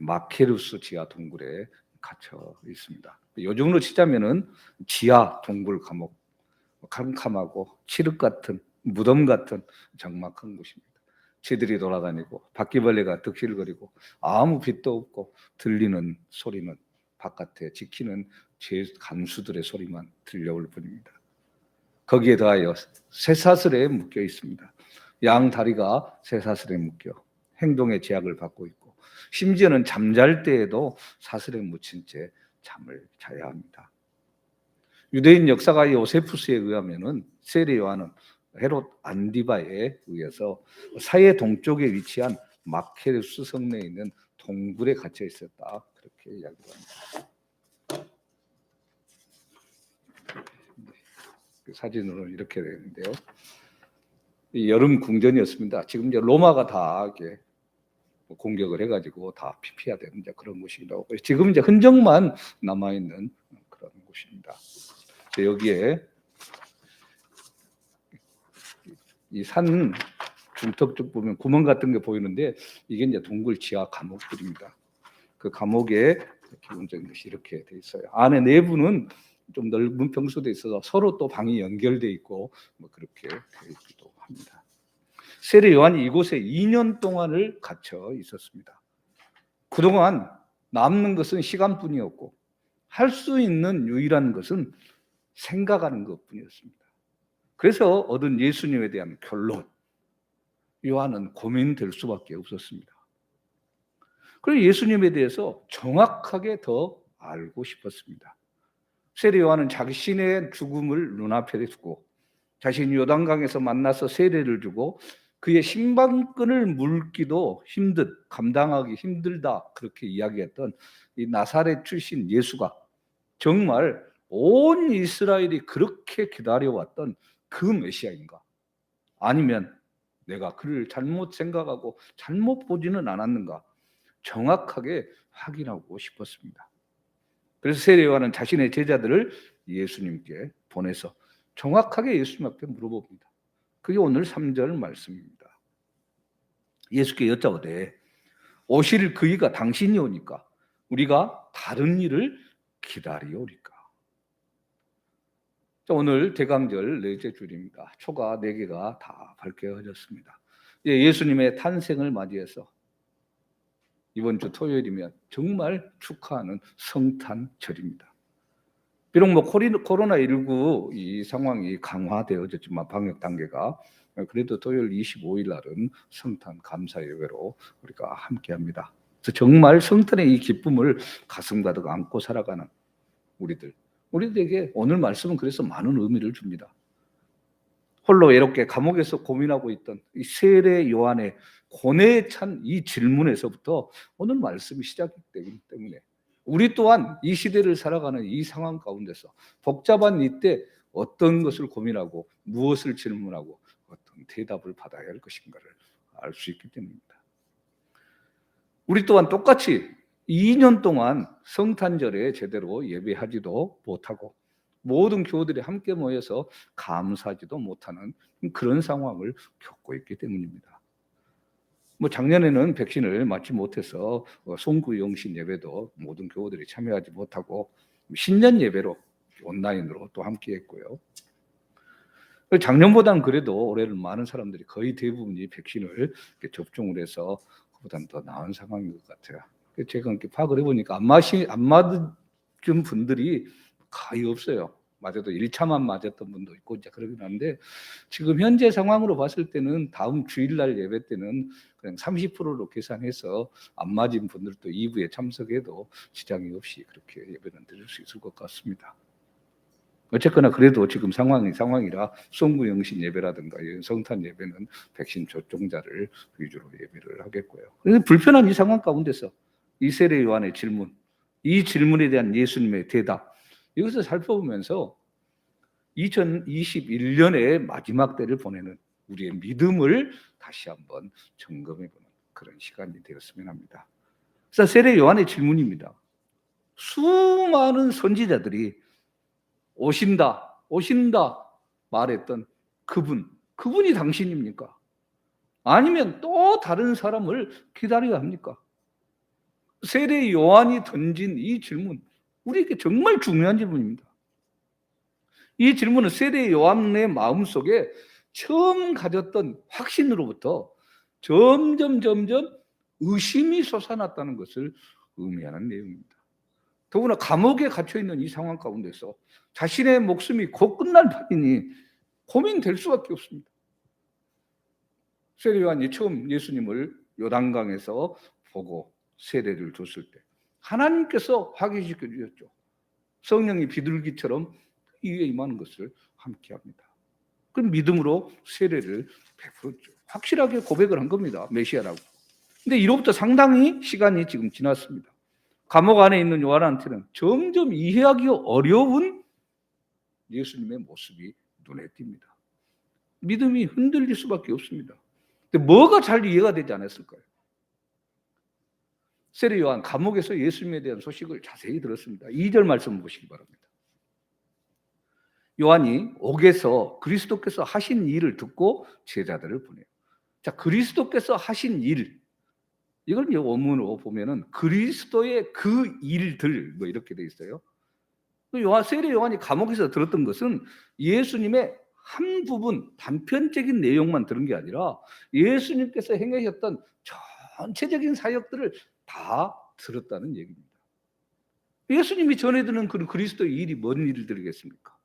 마케루스 지하 동굴에 갇혀 있습니다. 요즘으로 치자면은 지하 동굴 감옥, 캄캄하고 칠흑 같은 무덤 같은 적막한 곳입니다. 쥐들이 돌아다니고 바퀴벌레가 득실거리고 아무 빛도 없고 들리는 소리는 바깥에 지키는 제 간수들의 소리만 들려올 뿐입니다. 거기에 더하여 쇠사슬에 묶여 있습니다. 양 다리가 쇠사슬에 묶여 행동의 제약을 받고 있고 심지어는 잠잘 때에도 사슬에 묻힌 채 잠을 자야 합니다. 유대인 역사가 요세푸스에 의하면은 세례 요한은 헤롯 안디바에 의해서 사해 동쪽에 위치한 마케루스 성내에 있는 동굴에 갇혀 있었다, 그렇게 이야기합니다. 사진으로 이렇게 되는데요. 여름 궁전이었습니다. 지금 이제 로마가 다 이렇게 공격을 해가지고 다 피피해야 되는 그런 곳이라고. 지금 이제 흔적만 남아 있는 그런 곳입니다. 여기에 이 산 중턱 쪽 보면 구멍 같은 게 보이는데 이게 이제 동굴 지하 감옥들입니다. 그 감옥에 기본적인 것이 이렇게 돼 있어요. 안에 내부는 좀 넓은 평수돼 있어서 서로 또 방이 연결돼 있고 뭐 그렇게 돼 있기도 합니다. 세례 요한이 이곳에 2년 동안을 갇혀 있었습니다. 그동안 남는 것은 시간뿐이었고 할 수 있는 유일한 것은 생각하는 것뿐이었습니다. 그래서 얻은 예수님에 대한 결론, 요한은 고민될 수밖에 없었습니다. 그리고 예수님에 대해서 정확하게 더 알고 싶었습니다. 세례 요한은 자신의 죽음을 눈앞에 두고 자신이 요단강에서 만나서 세례를 주고 그의 신방끈을 물기도 감당하기 힘들다, 그렇게 이야기했던 이 나사렛 출신 예수가 정말 온 이스라엘이 그렇게 기다려왔던 그 메시아인가? 아니면 내가 그를 잘못 생각하고 잘못 보지는 않았는가? 정확하게 확인하고 싶었습니다. 그래서 세례 요한은 자신의 제자들을 예수님께 보내서 정확하게 예수님 앞에 물어봅니다. 그게 오늘 3절 말씀입니다. 예수께 여짜오되 오실 그이가 당신이 오니까 우리가 다른 일을 기다리오리까? 오늘 대강절 넷째 줄입니다. 초가 4개가 다 밝혀졌습니다. 예수님의 탄생을 맞이해서 이번 주 토요일이면 정말 축하하는 성탄절입니다. 비록 뭐 코로나19 이 상황이 강화되어졌지만 방역 단계가, 그래도 토요일 25일 날은 성탄 감사 예배로 우리가 함께합니다. 그래서 정말 성탄의 이 기쁨을 가슴 가득 안고 살아가는 우리들에게 오늘 말씀은 그래서 많은 의미를 줍니다. 홀로 외롭게 감옥에서 고민하고 있던 이 세례 요한의 고뇌에 찬 이 질문에서부터 오늘 말씀이 시작되기 때문에 우리 또한 이 시대를 살아가는 이 상황 가운데서 복잡한 이때 어떤 것을 고민하고 무엇을 질문하고 어떤 대답을 받아야 할 것인가를 알 수 있기 때문입니다. 우리 또한 똑같이 2년 동안 성탄절에 제대로 예배하지도 못하고 모든 교우들이 함께 모여서 감사하지도 못하는 그런 상황을 겪고 있기 때문입니다. 뭐 작년에는 백신을 맞지 못해서 송구영신 예배도 모든 교우들이 참여하지 못하고 신년 예배로 온라인으로 또 함께 했고요. 작년보다는 그래도 올해는 많은 사람들이 거의 대부분이 백신을 접종을 해서 그보다는 더 나은 상황인 것 같아요. 제가 이렇게 파악을 해보니까 안 맞은 분들이 거의 없어요. 맞아도 1차만 맞았던 분도 있고 이제 그러긴 한데 지금 현재 상황으로 봤을 때는 다음 주일날 예배 때는 그냥 30%로 계산해서 안 맞은 분들도 2부에 참석해도 지장이 없이 그렇게 예배는 드릴 수 있을 것 같습니다. 어쨌거나 그래도 지금 상황이라 송구영신 예배라든가 성탄 예배는 백신 접종자를 위주로 예배를 하겠고요. 불편한 이 상황 가운데서 이 세례 요한의 질문, 이 질문에 대한 예수님의 대답, 이것을 살펴보면서 2021년의 마지막 때를 보내는 우리의 믿음을 다시 한번 점검해보는 그런 시간이 되었으면 합니다. 그래서 세례 요한의 질문입니다. 수많은 선지자들이 오신다 말했던 그분이 당신입니까? 아니면 또 다른 사람을 기다려야 합니까? 세례 요한이 던진 이 질문, 우리에게 정말 중요한 질문입니다. 이 질문은 세례 요한의 마음속에 처음 가졌던 확신으로부터 점점 의심이 솟아났다는 것을 의미하는 내용입니다. 더구나 감옥에 갇혀 있는 이 상황 가운데서 자신의 목숨이 곧 끝날 판이니 고민될 수밖에 없습니다. 세례 요한이 처음 예수님을 요단강에서 보고 세례를 줬을 때 하나님께서 확인시켜 주셨죠. 성령이 비둘기처럼 위에 임하는 것을 함께합니다. 그 믿음으로 세례를 베풀었죠. 확실하게 고백을 한 겁니다. 메시아라고. 근데 이로부터 상당히 시간이 지금 지났습니다. 감옥 안에 있는 요한한테는 점점 이해하기 어려운 예수님의 모습이 눈에 띕니다. 믿음이 흔들릴 수밖에 없습니다. 근데 뭐가 잘 이해가 되지 않았을까요? 세례 요한 감옥에서 예수님에 대한 소식을 자세히 들었습니다. 2절 말씀 보시기 바랍니다. 요한이 옥에서 그리스도께서 하신 일을 듣고 제자들을 보내요. 자, 그리스도께서 하신 일, 이걸 원문으로 보면은 그리스도의 그 일들 뭐 이렇게 돼 있어요. 세례 요한이 감옥에서 들었던 것은 예수님의 한 부분 단편적인 내용만 들은 게 아니라 예수님께서 행하셨던 전체적인 사역들을 다 들었다는 얘기입니다. 예수님이 전해드는 그 그리스도의 일이 뭔 일들이겠습니까?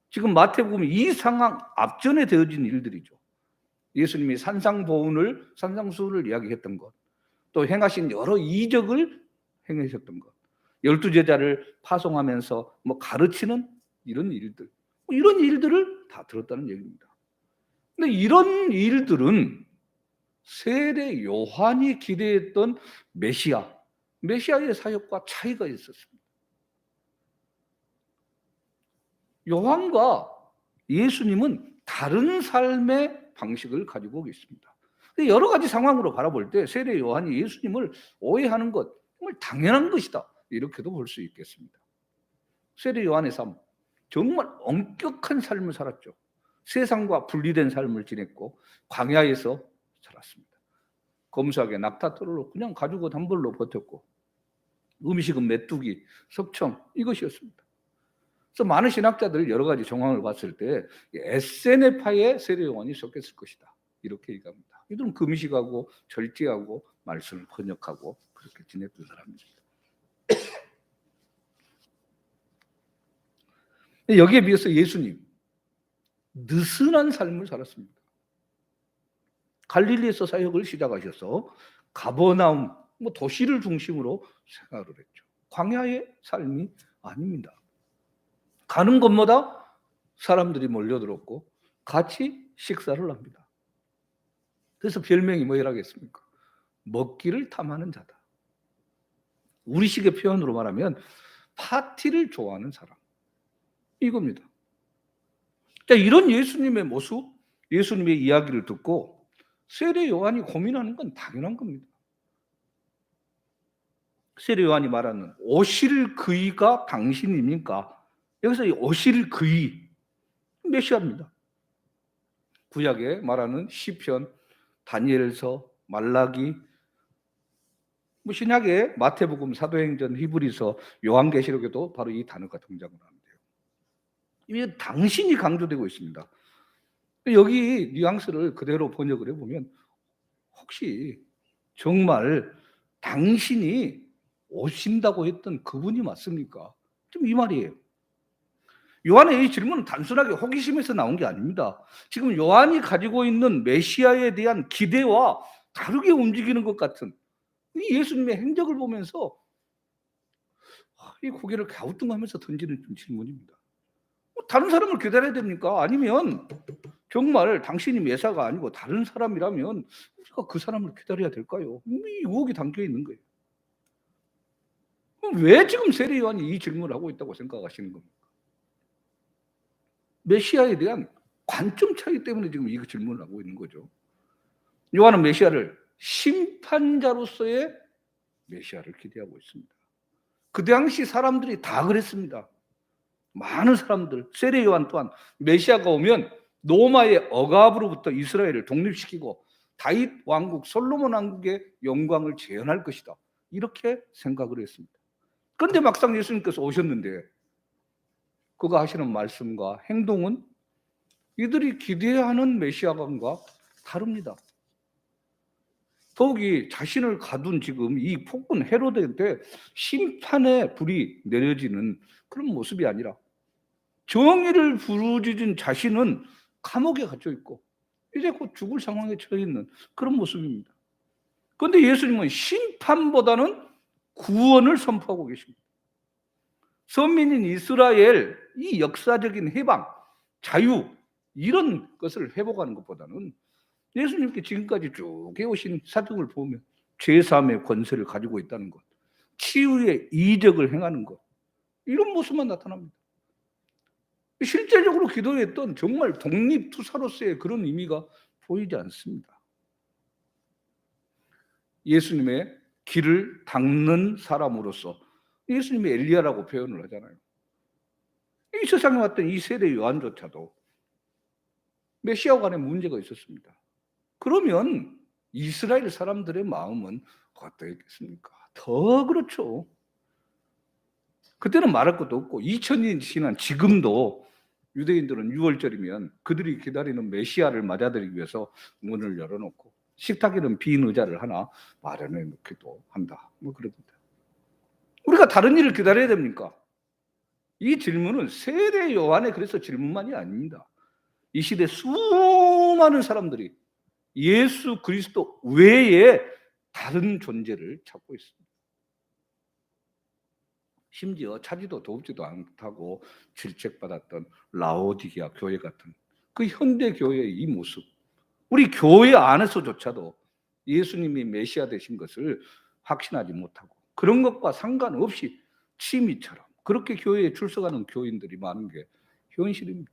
지금 마태복음 이 상황 앞전에 되어진 일들이죠. 예수님이 산상수훈을 이야기했던 것, 또 행하신 여러 이적을 행하셨던 것, 12제자를 파송하면서 가르치는 이런 일들, 이런 일들을 다 들었다는 얘기입니다. 근데 이런 일들은 세례 요한이 기대했던 메시아의 사역과 차이가 있었습니다. 요한과 예수님은 다른 삶의 방식을 가지고 있습니다. 여러 가지 상황으로 바라볼 때 세례 요한이 예수님을 오해하는 것 정말 당연한 것이다, 이렇게도 볼 수 있겠습니다. 세례 요한의 삶, 정말 엄격한 삶을 살았죠. 세상과 분리된 삶을 지냈고 광야에서 살았습니다. 검소하게 낙타털로 그냥 가지고 단벌로 버텼고 음식은 메뚜기, 석청, 이것이었습니다. 그래서 많은 신학자들 여러 가지 정황을 봤을 때 에세네파의 세례 요한이 속했을 것이다, 이렇게 얘기합니다. 이들은 금식하고 절제하고 말씀을 번역하고 그렇게 지냈던 사람입니다. 여기에 비해서 예수님 느슨한 삶을 살았습니다. 갈릴리에서 사역을 시작하셔서 가버나움, 도시를 중심으로 생활을 했죠. 광야의 삶이 아닙니다. 가는 곳마다 사람들이 몰려들었고 같이 식사를 합니다. 그래서 별명이 뭐라겠습니까? 먹기를 탐하는 자다. 우리식의 표현으로 말하면 파티를 좋아하는 사람, 이겁니다. 자, 이런 예수님의 모습, 예수님의 이야기를 듣고 세례 요한이 고민하는 건 당연한 겁니다. 세례 요한이 말하는 오실 그이가 당신입니까? 여기서 이 오실 그이, 메시아입니다. 구약에 말하는 시편, 다니엘서, 말라기, 신약에 마태복음, 사도행전, 히브리서, 요한계시록에도 바로 이 단어가 등장을 하는데요. 이게 당신이 강조되고 있습니다. 여기 뉘앙스를 그대로 번역을 해보면 혹시 정말 당신이 오신다고 했던 그분이 맞습니까? 지금 이 말이에요. 요한의 이 질문은 단순하게 호기심에서 나온 게 아닙니다. 지금 요한이 가지고 있는 메시아에 대한 기대와 다르게 움직이는 것 같은 이 예수님의 행적을 보면서 이 고개를 갸우뚱하면서 던지는 질문입니다. 다른 사람을 기다려야 됩니까? 아니면 정말 당신이 메시아가 아니고 다른 사람이라면 우리가 그 사람을 기다려야 될까요? 이 의혹이 담겨 있는 거예요. 그럼 왜 지금 세례 요한이 이 질문을 하고 있다고 생각하시는 겁니까? 메시아에 대한 관점 차이 때문에 지금 이 질문을 하고 있는 거죠. 요한은 메시아를 심판자로서의 메시아를 기대하고 있습니다. 그 당시 사람들이 다 그랬습니다. 많은 사람들, 세례 요한 또한 메시아가 오면 로마의 억압으로부터 이스라엘을 독립시키고 다윗 왕국, 솔로몬 왕국의 영광을 재현할 것이다, 이렇게 생각을 했습니다. 그런데 막상 예수님께서 오셨는데 그가 하시는 말씀과 행동은 이들이 기대하는 메시아감과 다릅니다. 더욱이 자신을 가둔 지금 이 폭군 헤로데한테 심판의 불이 내려지는 그런 모습이 아니라 정의를 부르짖은 자신은 감옥에 갇혀 있고 이제 곧 죽을 상황에 처해 있는 그런 모습입니다. 그런데 예수님은 심판보다는 구원을 선포하고 계십니다. 선민인 이스라엘 이 역사적인 해방, 자유 이런 것을 회복하는 것보다는 예수님께 지금까지 쭉 해오신 사역을 보면 죄사함의 권세를 가지고 있다는 것, 치유의 이적을 행하는 것 이런 모습만 나타납니다. 실제적으로 기도했던 정말 독립투사로서의 그런 의미가 보이지 않습니다. 예수님의 길을 닦는 사람으로서 예수님이 엘리야라고 표현을 하잖아요. 이 세상에 왔던 이 세대 요한조차도 메시아 간에 문제가 있었습니다. 그러면 이스라엘 사람들의 마음은 어떠했겠습니까? 더 그렇죠. 그때는 말할 것도 없고 2000년이 지난 지금도 유대인들은 6월절이면 그들이 기다리는 메시아를 맞아들이기 위해서 문을 열어놓고 식탁에는 빈 의자를 하나 마련해 놓기도 한다. 뭐 그럽니다. 우리가 다른 일을 기다려야 됩니까? 이 질문은 세례 요한의 그래서 질문만이 아닙니다. 이 시대 수많은 사람들이 예수 그리스도 외에 다른 존재를 찾고 있습니다. 심지어 차지도 더웁지도 않다고 질책받았던 라오디게아 교회 같은 그 현대 교회의 이 모습, 우리 교회 안에서조차도 예수님이 메시아 되신 것을 확신하지 못하고 그런 것과 상관없이 취미처럼 그렇게 교회에 출석하는 교인들이 많은 게 현실입니다.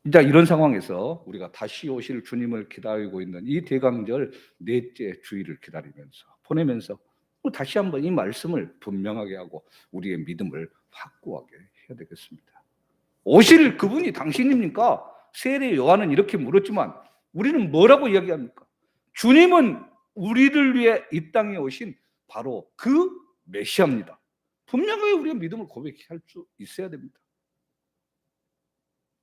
이제 이런 상황에서 우리가 다시 오실 주님을 기다리고 있는 이 대강절 넷째 주일을 기다리면서 보내면서 다시 한번 이 말씀을 분명하게 하고 우리의 믿음을 확고하게 해야 되겠습니다. 오실 그분이 당신입니까? 세례 요한은 이렇게 물었지만 우리는 뭐라고 이야기합니까? 주님은 우리를 위해 이 땅에 오신 바로 그 메시아입니다. 분명하게 우리의 믿음을 고백할 수 있어야 됩니다.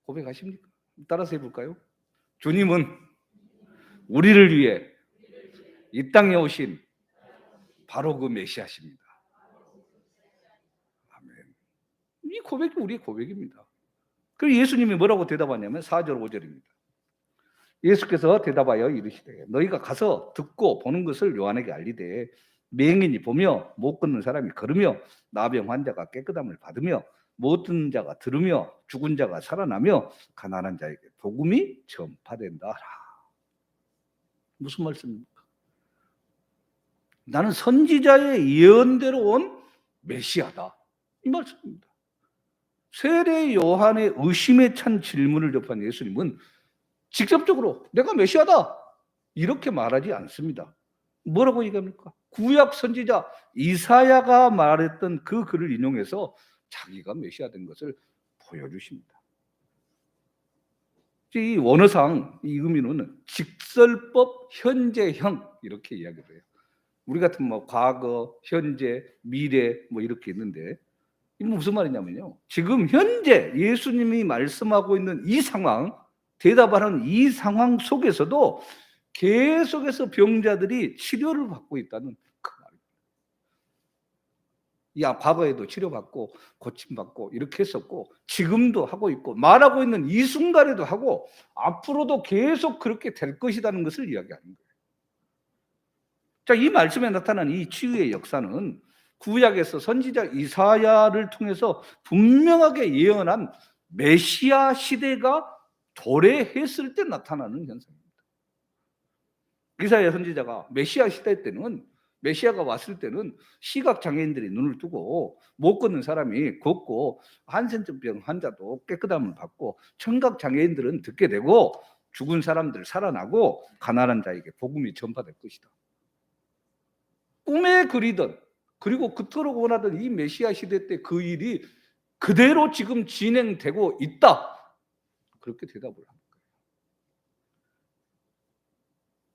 고백하십니까? 따라서 해볼까요? 주님은 우리를 위해 이 땅에 오신 바로 그 메시아십니다. 아멘. 이 고백이 우리의 고백입니다. 그리고 예수님이 뭐라고 대답하냐면 4절 5절입니다. 예수께서 대답하여 이르시되 너희가 가서 듣고 보는 것을 요한에게 알리되 맹인이 보며 못 걷는 사람이 걸으며 나병 환자가 깨끗함을 받으며 못 듣는 자가 들으며 죽은 자가 살아나며 가난한 자에게 복음이 전파된다. 무슨 말씀입니까? 나는 선지자의 예언대로 온 메시아다. 이 말씀입니다. 세례 요한의 의심에 찬 질문을 접한 예수님은 직접적으로 내가 메시아다 이렇게 말하지 않습니다. 뭐라고 얘기합니까? 구약 선지자 이사야가 말했던 그 글을 인용해서 자기가 메시아 된 것을 보여주십니다. 이 원어상 이 의미는 직설법 현재형 이렇게 이야기를 해요. 우리 같은 뭐 과거, 현재, 미래 뭐 이렇게 있는데 이게 무슨 말이냐면요. 지금 현재 예수님이 말씀하고 있는 이 상황, 대답하는 이 상황 속에서도 계속해서 병자들이 치료를 받고 있다는 그 말입니다. 야, 과거에도 치료받고 고침받고 이렇게 했었고 지금도 하고 있고 말하고 있는 이 순간에도 하고 앞으로도 계속 그렇게 될 것이라는 것을 이야기하는 거예요. 자, 이 말씀에 나타난 이 치유의 역사는 구약에서 선지자 이사야를 통해서 분명하게 예언한 메시아 시대가 도래했을 때 나타나는 현상입니다. 이사야 선지자가 메시아 시대 때는 메시아가 왔을 때는 시각 장애인들이 눈을 뜨고 못 걷는 사람이 걷고 한센증병 환자도 깨끗함을 받고 청각 장애인들은 듣게 되고 죽은 사람들 살아나고 가난한 자에게 복음이 전파될 것이다. 꿈에 그리던 그리고 그토록 원하던 이 메시아 시대 때 그 일이 그대로 지금 진행되고 있다. 그렇게 대답을 합니다.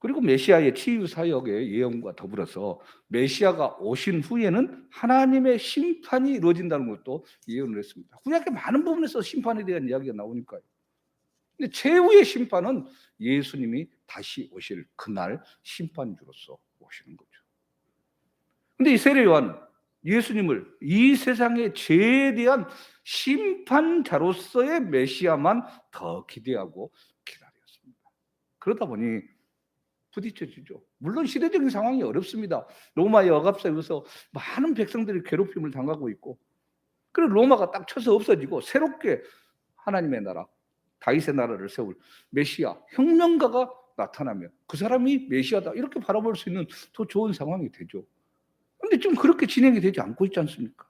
그리고 메시아의 치유 사역의 예언과 더불어서 메시아가 오신 후에는 하나님의 심판이 이루어진다는 것도 예언을 했습니다. 구약의 많은 부분에서 심판에 대한 이야기가 나오니까요. 근데 최후의 심판은 예수님이 다시 오실 그날 심판주로서 오시는 거죠. 근데 이 세례 요한 예수님을 이 세상의 죄에 대한 심판자로서의 메시아만 더 기대하고 기다렸습니다. 그러다 보니 부딪혀지죠. 물론 시대적인 상황이 어렵습니다. 로마의 억압사에 의해서 많은 백성들이 괴롭힘을 당하고 있고, 그래서 로마가 딱 쳐서 없어지고 새롭게 하나님의 나라, 다윗의 나라를 세울 메시아, 혁명가가 나타나면 그 사람이 메시아다 이렇게 바라볼 수 있는 더 좋은 상황이 되죠. 그런데 좀 그렇게 진행이 되지 않고 있지 않습니까?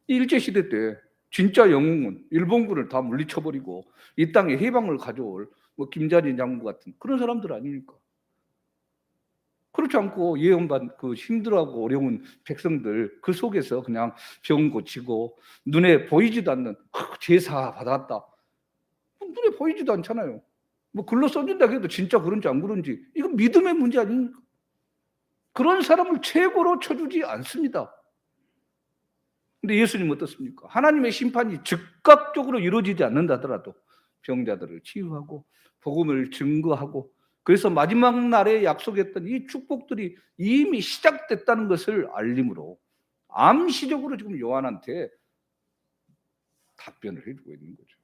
일제시대 때 진짜 영웅은 일본군을 다 물리쳐버리고 이 땅에 해방을 가져올 김자진 장군 같은 그런 사람들 아닙니까? 그렇지 않고 예언받은 그 힘들어하고 어려운 백성들 그 속에서 그냥 병 고치고 눈에 보이지도 않는 제사 받았다. 눈에 보이지도 않잖아요. 뭐 글로 써준다 해도 진짜 그런지 안 그런지 이건 믿음의 문제 아닙니까? 그런 사람을 최고로 쳐주지 않습니다. 근데 예수님은 어떻습니까? 하나님의 심판이 즉각적으로 이루어지지 않는다 하더라도 병자들을 치유하고 복음을 증거하고 그래서 마지막 날에 약속했던 이 축복들이 이미 시작됐다는 것을 알림으로 암시적으로 지금 요한한테 답변을 해주고 있는 거죠.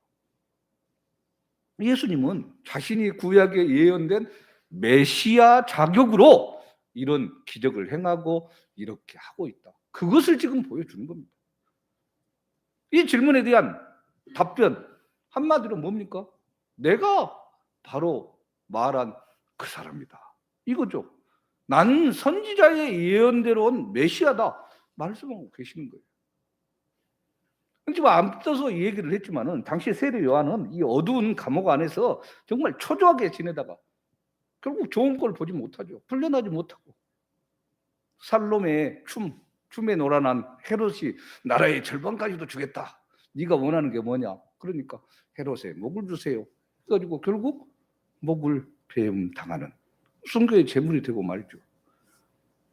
예수님은 자신이 구약에 예언된 메시아 자격으로 이런 기적을 행하고 이렇게 하고 있다. 그것을 지금 보여주는 겁니다. 이 질문에 대한 답변 한마디로 뭡니까? 내가 바로 말한 그 사람이다. 이거죠. 난 선지자의 예언대로 온 메시아다. 말씀하고 계시는 거예요. 지금 앞서서 이 얘기를 했지만은 당시 세례 요한은 이 어두운 감옥 안에서 정말 초조하게 지내다가 결국 좋은 걸 보지 못하죠. 풀려나지 못하고 살롬의 춤에 놀아난 헤롯이 나라의 절반까지도 주겠다. 네가 원하는 게 뭐냐? 그러니까 헤롯에 목을 주세요. 그래가지고 결국 목을 배임 당하는 순교의 제물이 되고 말죠.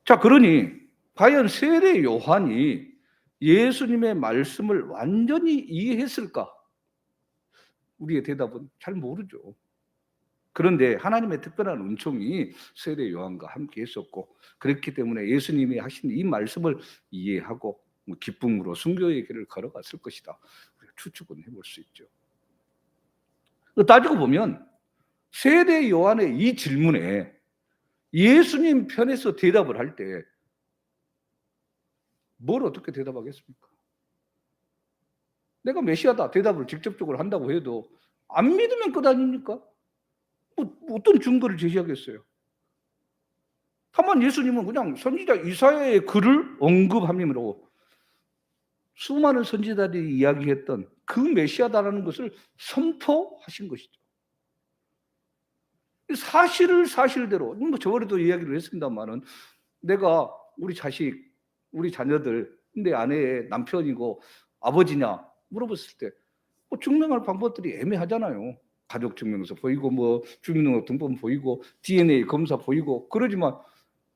자, 그러니 과연 세례 요한이 예수님의 말씀을 완전히 이해했을까? 우리의 대답은 잘 모르죠. 그런데 하나님의 특별한 은총이 세례 요한과 함께 했었고 그렇기 때문에 예수님이 하신 이 말씀을 이해하고 기쁨으로 순교의 길을 걸어갔을 것이다. 우리가 추측은 해볼 수 있죠. 따지고 보면 세례 요한의 이 질문에 예수님 편에서 대답을 할 때 뭘 어떻게 대답하겠습니까? 내가 메시아다 대답을 직접적으로 한다고 해도 안 믿으면 끝 아닙니까? 어떤 증거를 제시하겠어요? 다만 예수님은 그냥 선지자 이사야의 글을 언급함으로 수많은 선지자들이 이야기했던 그 메시아다라는 것을 선포하신 것이죠. 사실을 사실대로, 저번에도 이야기를 했습니다만은 내가 우리 자식, 우리 자녀들, 내 아내의 남편이고 아버지냐 물어봤을 때 증명할 방법들이 애매하잖아요. 가족 증명서 보이고 주민등록등본 보이고 DNA 검사 보이고 그러지만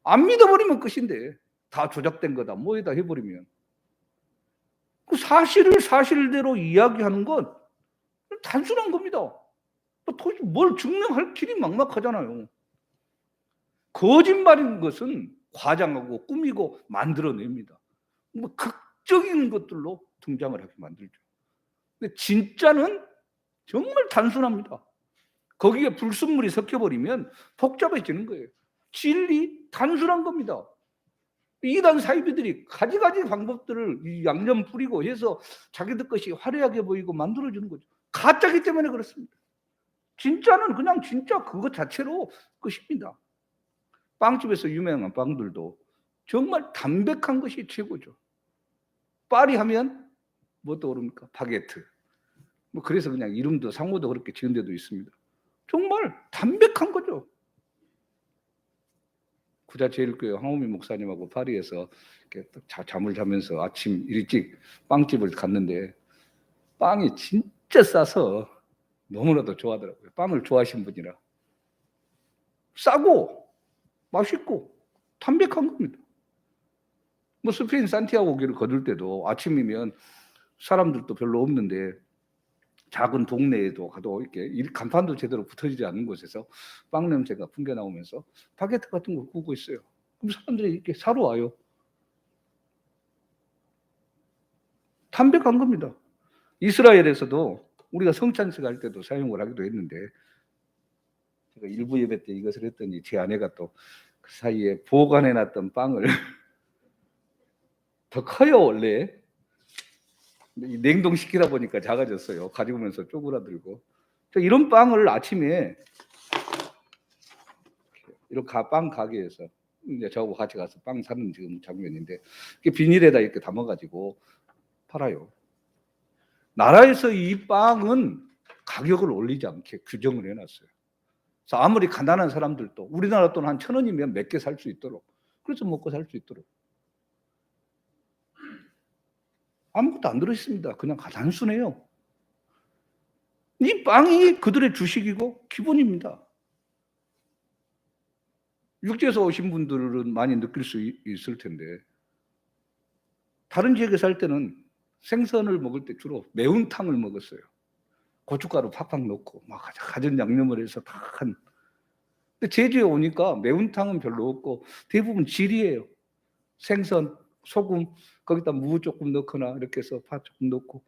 안 믿어버리면 끝인데 다 조작된 거다 뭐에다 해버리면 그 사실을 사실대로 이야기하는 건 단순한 겁니다. 도대체 뭘 증명할 길이 막막하잖아요. 거짓말인 것은 과장하고 꾸미고 만들어냅니다. 극적인 것들로 등장을 하게 만들죠. 근데 진짜는 정말 단순합니다. 거기에 불순물이 섞여버리면 복잡해지는 거예요. 진리 단순한 겁니다. 이단 사이비들이 가지가지 방법들을 양념 뿌리고 해서 자기들 것이 화려하게 보이고 만들어주는 거죠. 가짜기 때문에 그렇습니다. 진짜는 그냥 진짜 그것 자체로 끝입니다. 빵집에서 유명한 빵들도 정말 담백한 것이 최고죠. 파리하면 뭐 떠오릅니까? 바게트. 그래서 그냥 이름도 상호도 그렇게 지은 데도 있습니다. 정말 담백한 거죠. 구자제일교회 황우미 목사님하고 파리에서 이렇게 잠을 자면서 아침 일찍 빵집을 갔는데 빵이 진짜 싸서 너무나도 좋아하더라고요. 빵을 좋아하시는 분이라. 싸고 맛있고 담백한 겁니다. 뭐 스페인 산티아고 길을 걸을 때도 아침이면 사람들도 별로 없는데 작은 동네에도 가도 이렇게 간판도 제대로 붙어지지 않는 곳에서 빵 냄새가 풍겨 나오면서 바게트 같은 걸 구우고 있어요. 그럼 사람들이 이렇게 사러 와요. 담백한 겁니다. 이스라엘에서도 우리가 성찬식 할 때도 사용을 하기도 했는데 제가 일부 예배 때 이것을 했더니 제 아내가 또 그 사이에 보관해 놨던 빵을 더 커요 원래. 냉동시키다 보니까 작아졌어요. 가지고 오면서 쪼그라들고. 이런 빵을 아침에 이런 빵 가게에서 이제 저하고 같이 가서 빵 사는 지금 장면인데 비닐에다 이렇게 담아가지고 팔아요. 나라에서 이 빵은 가격을 올리지 않게 규정을 해놨어요. 그래서 아무리 가난한 사람들도 우리나라 돈 한 1,000원이면 몇 개 살 수 있도록, 그래서 먹고 살 수 있도록. 아무것도 안 들어있습니다. 그냥 단순해요. 이 빵이 그들의 주식이고 기본입니다. 육지에서 오신 분들은 많이 느낄 수 있을 텐데 다른 지역에 살 때는 생선을 먹을 때 주로 매운탕을 먹었어요. 고춧가루 팍팍 넣고 막 가진 양념을 해서 다 한. 근데 제주에 오니까 매운탕은 별로 없고 대부분 질이에요. 생선, 소금, 거기다 무 조금 넣거나 이렇게 해서 파 조금 넣고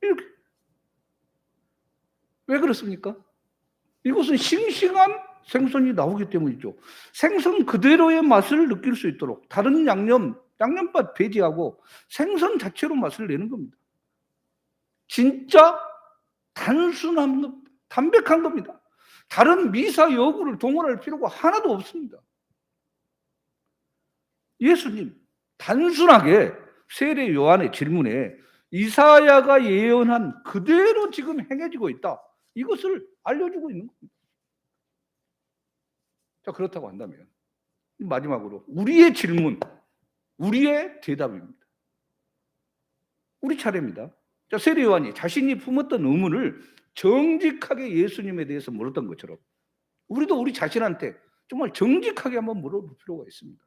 이렇게. 왜 그렇습니까? 이것은 싱싱한 생선이 나오기 때문이죠. 생선 그대로의 맛을 느낄 수 있도록 다른 양념밥 배제하고 생선 자체로 맛을 내는 겁니다. 진짜 단순한 겁니다. 담백한 겁니다. 다른 미사 여구를 동원할 필요가 하나도 없습니다. 예수님 단순하게 세례 요한의 질문에 이사야가 예언한 그대로 지금 행해지고 있다. 이것을 알려주고 있는 겁니다. 자, 그렇다고 한다면 마지막으로 우리의 질문, 우리의 대답입니다. 우리 차례입니다. 자, 세례 요한이 자신이 품었던 의문을 정직하게 예수님에 대해서 물었던 것처럼 우리도 우리 자신한테 정말 정직하게 한번 물어볼 필요가 있습니다.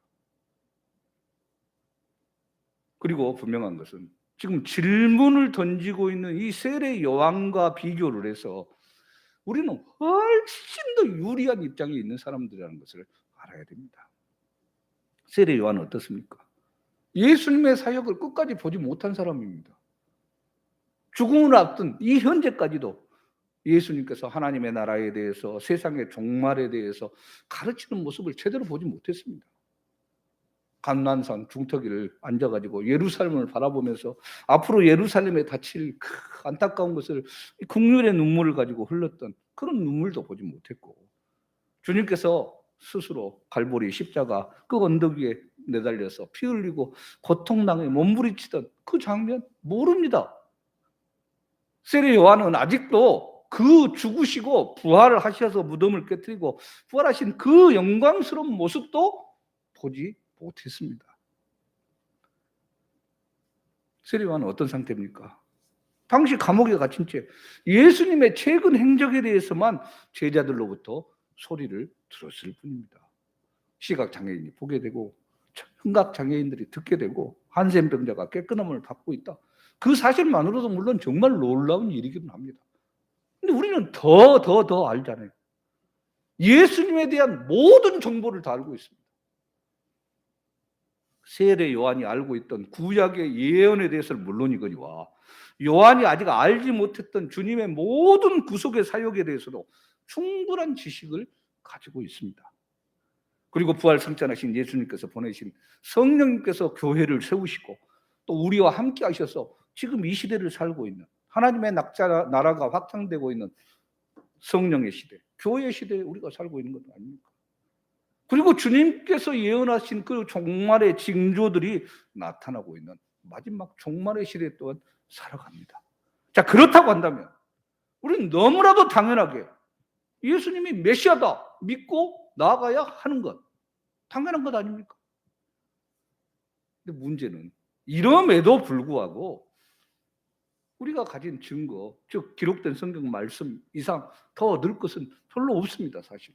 그리고 분명한 것은 지금 질문을 던지고 있는 이 세례 요한과 비교를 해서 우리는 훨씬 더 유리한 입장에 있는 사람들이라는 것을 알아야 됩니다. 세례 요한은 어떻습니까? 예수님의 사역을 끝까지 보지 못한 사람입니다. 죽음을 앞둔 이 현재까지도 예수님께서 하나님의 나라에 대해서 세상의 종말에 대해서 가르치는 모습을 제대로 보지 못했습니다. 감난산 중터기를 앉아가지고 예루살렘을 바라보면서 앞으로 예루살렘에 닥칠 안타까운 것을 긍휼의 눈물을 가지고 흘렀던 그런 눈물도 보지 못했고 주님께서 스스로 갈보리 십자가 그 언덕 위에 내달려서 피 흘리고 고통당해 몸부리치던 그 장면 모릅니다. 세례 요한은 아직도 그 죽으시고 부활을 하셔서 무덤을 깨뜨리고 부활하신 그 영광스러운 모습도 보지 못했습니다. 세례 요한은 어떤 상태입니까? 당시 감옥에 갇힌 채 예수님의 최근 행적에 대해서만 제자들로부터 소리를 들었을 뿐입니다. 시각장애인이 보게 되고 청각장애인들이 듣게 되고 한센병자가 깨끗함을 받고 있다. 그 사실만으로도 물론 정말 놀라운 일이긴 합니다. 근데 우리는 더 알잖아요. 예수님에 대한 모든 정보를 다 알고 있습니다. 세례 요한이 알고 있던 구약의 예언에 대해서는 물론이거니와 요한이 아직 알지 못했던 주님의 모든 구속의 사역에 대해서도 충분한 지식을 가지고 있습니다. 그리고 부활 승천하신 예수님께서 보내신 성령님께서 교회를 세우시고 또 우리와 함께 하셔서 지금 이 시대를 살고 있는 하나님의 나라가 확장되고 있는 성령의 시대, 교회의 시대에 우리가 살고 있는 것 아닙니까? 그리고 주님께서 예언하신 그 종말의 징조들이 나타나고 있는 마지막 종말의 시대 또한 살아갑니다. 자, 그렇다고 한다면 우리는 너무나도 당연하게 예수님이 메시아다 믿고 나아가야 하는 것, 당연한 것 아닙니까? 근데 문제는 이럼에도 불구하고 우리가 가진 증거, 즉 기록된 성경 말씀 이상 더 얻을 것은 별로 없습니다, 사실.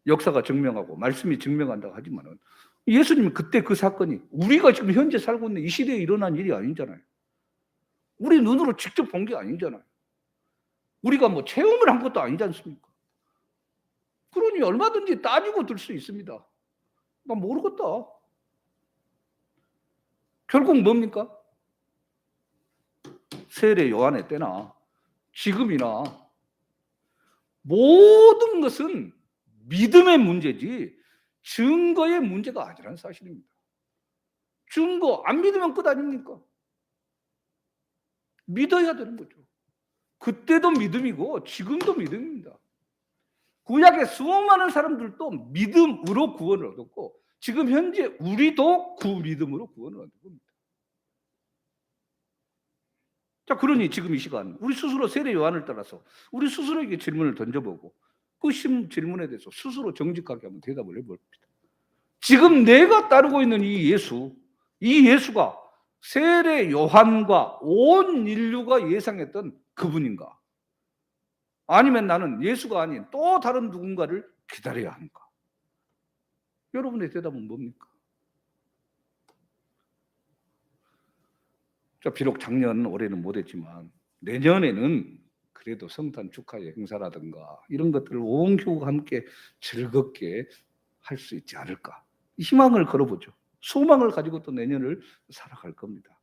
역사가 증명하고 말씀이 증명한다고 하지만은 예수님은 그때 그 사건이 우리가 지금 현재 살고 있는 이 시대에 일어난 일이 아니잖아요. 우리 눈으로 직접 본 게 아니잖아요. 우리가 뭐 체험을 한 것도 아니지 않습니까? 그러니 얼마든지 따지고 들 수 있습니다. 나 모르겠다. 결국 뭡니까? 세례 요한의 때나 지금이나 모든 것은 믿음의 문제지 증거의 문제가 아니라는 사실입니다. 증거 안 믿으면 끝 아닙니까? 믿어야 되는 거죠. 그때도 믿음이고 지금도 믿음입니다. 구약의 수많은 사람들도 믿음으로 구원을 얻었고 지금 현재 우리도 그 믿음으로 구원을 얻는 겁니다. 자, 그러니 지금 이 시간 우리 스스로 세례 요한을 따라서 우리 스스로에게 질문을 던져보고 그 질문에 대해서 스스로 정직하게 한번 대답을 해봅니다. 지금 내가 따르고 있는 이 예수가 세례 요한과 온 인류가 예상했던 그분인가? 아니면 나는 예수가 아닌 또 다른 누군가를 기다려야 하는가? 여러분의 대답은 뭡니까? 자, 비록 작년 올해는 못했지만 내년에는 그래도 성탄 축하의 행사라든가 이런 것들을 온 교우가 함께 즐겁게 할 수 있지 않을까? 희망을 걸어보죠. 소망을 가지고 또 내년을 살아갈 겁니다.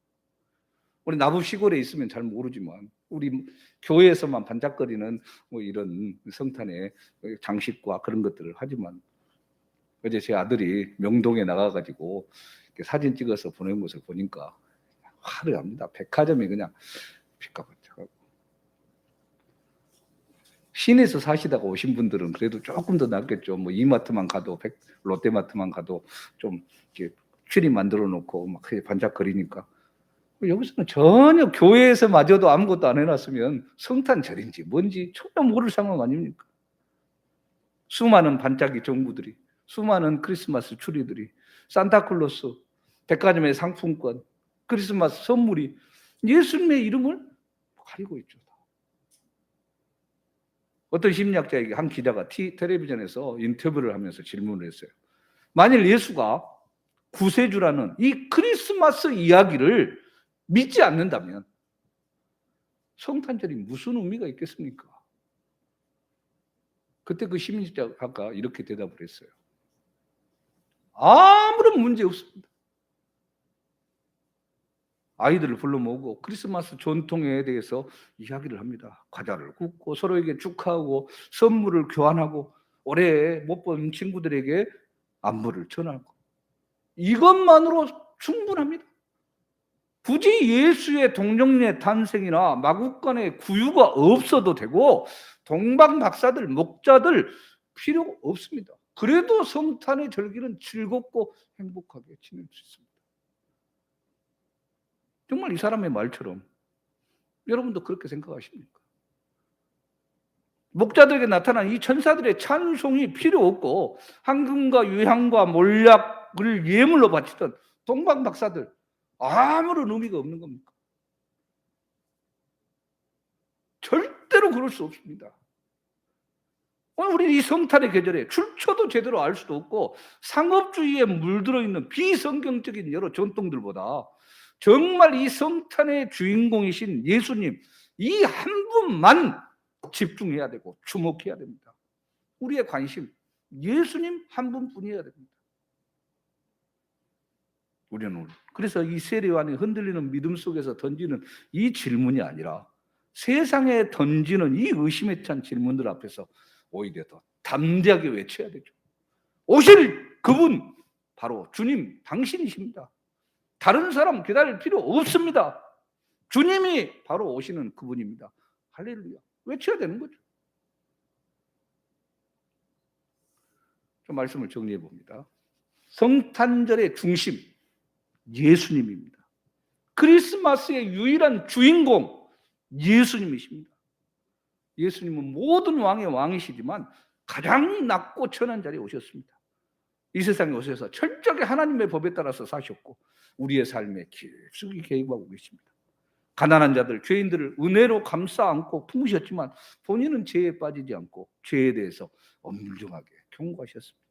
우리 나부 시골에 있으면 잘 모르지만 우리 교회에서만 반짝거리는 뭐 이런 성탄의 장식과 그런 것들을 하지만 어제 제 아들이 명동에 나가가지고 사진 찍어서 보낸 것을 보니까 화려합니다. 백화점이 그냥 피카반짝하고. 시내에서 사시다가 오신 분들은 그래도 조금 더 낫겠죠. 뭐 이마트만 가도 롯데마트만 가도 좀 이렇게 추리 만들어 놓고 막 반짝거리니까. 여기서는 전혀 교회에서마저도 아무것도 안 해놨으면 성탄절인지 뭔지 전혀 모를 상황 아닙니까? 수많은 반짝이 전구들이, 수많은 크리스마스 추리들이, 산타클로스, 백화점의 상품권, 크리스마스 선물이 예수님의 이름을 가리고 있죠. 어떤 심리학자에게 한 기자가 텔레비전에서 인터뷰를 하면서 질문을 했어요. 만일 예수가 구세주라는 이 크리스마스 이야기를 믿지 않는다면 성탄절이 무슨 의미가 있겠습니까? 그때 그 심리학자가 이렇게 대답을 했어요. 아무런 문제 없습니다. 아이들을 불러 모으고 크리스마스 전통에 대해서 이야기를 합니다. 과자를 굽고 서로에게 축하하고 선물을 교환하고 올해 못 본 친구들에게 안부를 전하고 이것만으로 충분합니다. 굳이 예수의 동정녀의 탄생이나 마국간의 구유가 없어도 되고 동방박사들, 목자들 필요 없습니다. 그래도 성탄의 절기는 즐겁고 행복하게 지낼 수 있습니다. 정말 이 사람의 말처럼 여러분도 그렇게 생각하십니까? 목자들에게 나타난 이 천사들의 찬송이 필요 없고 황금과 유향과 몰약을 예물로 바치던 동방박사들 아무런 의미가 없는 겁니까? 절대로 그럴 수 없습니다. 오늘 우리 이 성탄의 계절에 출처도 제대로 알 수도 없고 상업주의에 물들어 있는 비성경적인 여러 전통들보다 정말 이 성탄의 주인공이신 예수님 이 한 분만 집중해야 되고 주목해야 됩니다. 우리의 관심 예수님 한 분뿐이어야 됩니다. 우리는 오늘 그래서 이 세례 요한이 흔들리는 믿음 속에서 던지는 이 질문이 아니라 세상에 던지는 이 의심에 찬 질문들 앞에서 오히려 더 담대하게 외쳐야 되죠. 오실 그분 바로 주님 당신이십니다. 다른 사람 기다릴 필요 없습니다. 주님이 바로 오시는 그분입니다. 할렐루야. 외쳐야 되는 거죠. 좀 말씀을 정리해 봅니다. 성탄절의 중심 예수님입니다. 크리스마스의 유일한 주인공 예수님이십니다. 예수님은 모든 왕의 왕이시지만 가장 낮고 천한 자리에 오셨습니다. 이 세상에 오셔서 철저하게 하나님의 법에 따라서 사셨고 우리의 삶에 깊숙이 개입하고 계십니다. 가난한 자들, 죄인들을 은혜로 감싸 안고 품으셨지만 본인은 죄에 빠지지 않고 죄에 대해서 엄중하게 경고하셨습니다.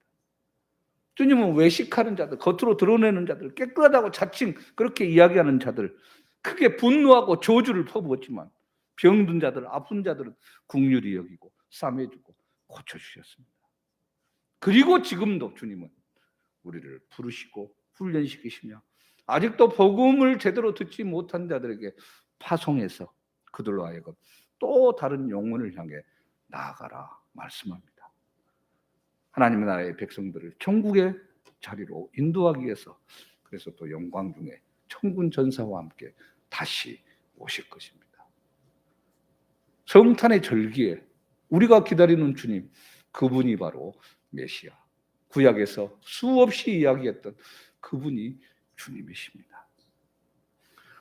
주님은 외식하는 자들, 겉으로 드러내는 자들, 깨끗하다고 자칭 그렇게 이야기하는 자들, 크게 분노하고 저주를 퍼부었지만 병든 자들, 아픈 자들은 긍휼히 여기고 싸매주고 고쳐주셨습니다. 그리고 지금도 주님은 우리를 부르시고 훈련시키시며 아직도 복음을 제대로 듣지 못한 자들에게 파송해서 그들로 하여금 또 다른 영혼을 향해 나아가라 말씀합니다. 하나님의 나라의 백성들을 천국의 자리로 인도하기 위해서 그래서 또 영광 중에 천군 전사와 함께 다시 오실 것입니다. 성탄의 절기에 우리가 기다리는 주님, 그분이 바로 메시아. 구약에서 수없이 이야기했던 그분이 주님이십니다.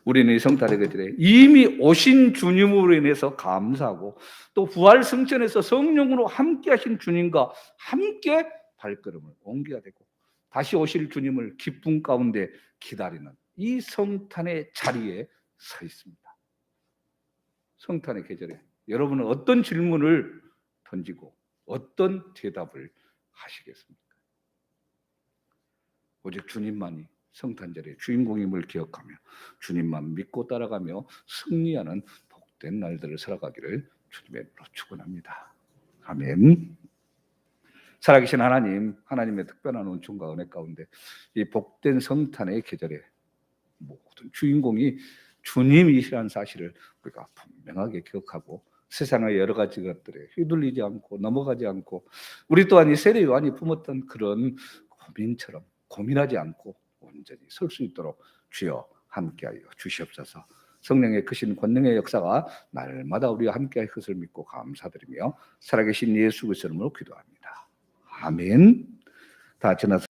우리는 이 성탄의 계절에 이미 오신 주님으로 인해서 감사하고 또 부활 승천에서 성령으로 함께 하신 주님과 함께 발걸음을 옮겨야 되고 다시 오실 주님을 기쁨 가운데 기다리는 이 성탄의 자리에 서 있습니다. 성탄의 계절에 여러분은 어떤 질문을 던지고 어떤 대답을 하시겠습니까? 오직 주님만이 성탄절의 주인공임을 기억하며 주님만 믿고 따라가며 승리하는 복된 날들을 살아가기를 주님의 이름으로 축원합니다. 아멘. 살아계신 하나님, 하나님의 특별한 은총과 은혜 가운데 이 복된 성탄의 계절에 모든 주인공이 주님이시라는 사실을 우리가 분명하게 기억하고 세상의 여러 가지 것들에 휘둘리지 않고 넘어가지 않고 우리 또한 이 세례 요한이 품었던 그런 고민처럼 고민하지 않고 온전히 설 수 있도록 주여 함께하여 주시옵소서. 성령의 크신 권능의 역사가 날마다 우리와 함께할 것을 믿고 감사드리며 살아계신 예수 그리스도 이름으로 기도합니다. 아멘. 다 지나서